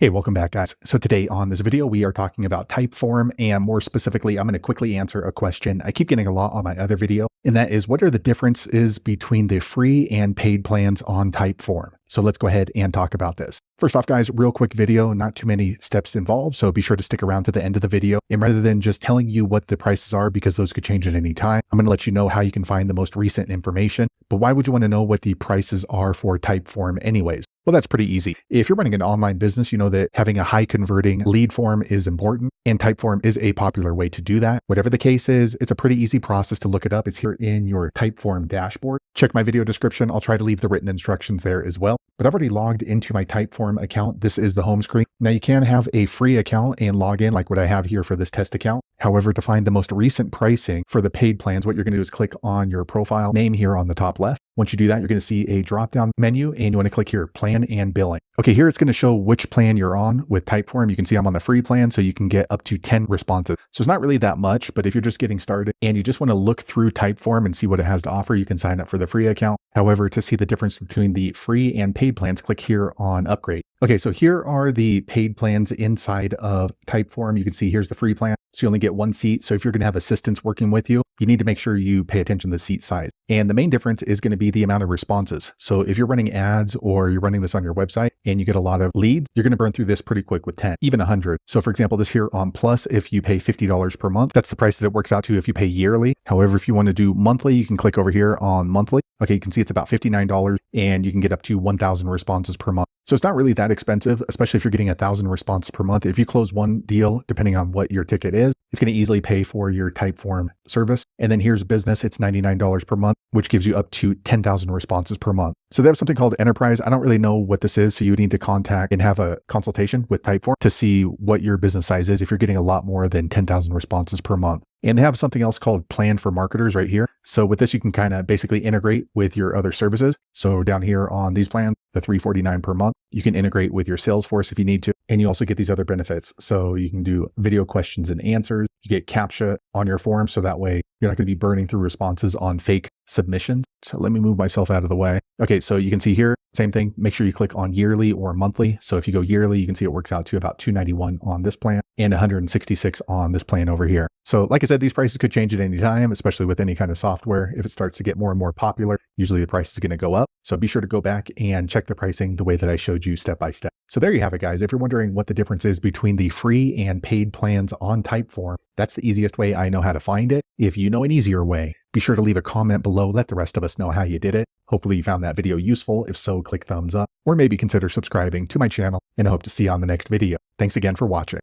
Hey, welcome back, guys. So today on this video, we are talking about Typeform, and more specifically, I'm going to quickly answer a question I keep getting a lot on my other video, and that is, what are the differences between the free and paid plans on Typeform? So let's go ahead and talk about this. First off, guys, real quick video, not too many steps involved, so be sure to stick around to the end of the video. And rather than just telling you what the prices are, because those could change at any time, I'm going to let you know how you can find the most recent information. But why would you want to know what the prices are for Typeform anyways? Well, that's pretty easy. If you're running an online business, you know that having a high converting lead form is important, and Typeform is a popular way to do that. Whatever the case is, it's a pretty easy process to look it up. It's here in your Typeform dashboard. Check my video description. I'll try to leave the written instructions there as well. But I've already logged into my Typeform account. This is the home screen. Now you can have a free account and log in like what I have here for this test account. However, to find the most recent pricing for the paid plans, what you're going to do is click on your profile name here on the top left. Once you do that, you're going to see a drop-down menu and you want to click here, plan and billing. Okay, here it's going to show which plan you're on with Typeform. You can see I'm on the free plan, so you can get up to 10 responses. So it's not really that much, but if you're just getting started and you just want to look through Typeform and see what it has to offer, you can sign up for the free account. However, to see the difference between the free and paid plans, click here on upgrade. Okay, so here are the paid plans inside of Typeform. You can see here's the free plan. So you only get one seat. So if you're going to have assistants working with you, you need to make sure you pay attention to the seat size. And the main difference is going to be the amount of responses. So if you're running ads or you're running this on your website and you get a lot of leads, you're going to burn through this pretty quick with 10, even 100. So for example, this here on Plus, if you pay $50 per month, that's the price that it works out to if you pay yearly. However, if you want to do monthly, you can click over here on monthly. Okay, you can see it's about $59 and you can get up to 1,000 responses per month. So it's not really that expensive, especially if you're getting 1,000 responses per month. If you close one deal, depending on what your ticket is, it's going to easily pay for your Typeform service. And then here's business. It's $99 per month, which gives you up to 10,000 responses per month. So they have something called enterprise. I don't really know what this is. So you need to contact and have a consultation with Typeform to see what your business size is if you're getting a lot more than 10,000 responses per month. And they have something else called Plan for Marketers right here. So with this, you can kind of basically integrate with your other services. So down here on these plans, the $349 per month, you can integrate with your Salesforce if you need to. And you also get these other benefits. So you can do video questions and answers. You get CAPTCHA on your form. So that way you're not going to be burning through responses on fake submissions. So let me move myself out of the way. Okay, so you can see here, same thing. Make sure you click on yearly or monthly. So if you go yearly, you can see it works out to about $291 on this plan and $166 on this plan over here. So like I said, these prices could change at any time, especially with any kind of software. If it starts to get more and more popular, usually the price is going to go up. So be sure to go back and check the pricing the way that I showed you step by step. So there you have it, guys. If you're wondering what the difference is between the free and paid plans on Typeform, that's the easiest way I know how to find it. If you know an easier way, be sure to leave a comment below. Let the rest of us know how you did it. Hopefully you found that video useful. If so, click thumbs up or maybe consider subscribing to my channel, and I hope to see you on the next video. Thanks again for watching.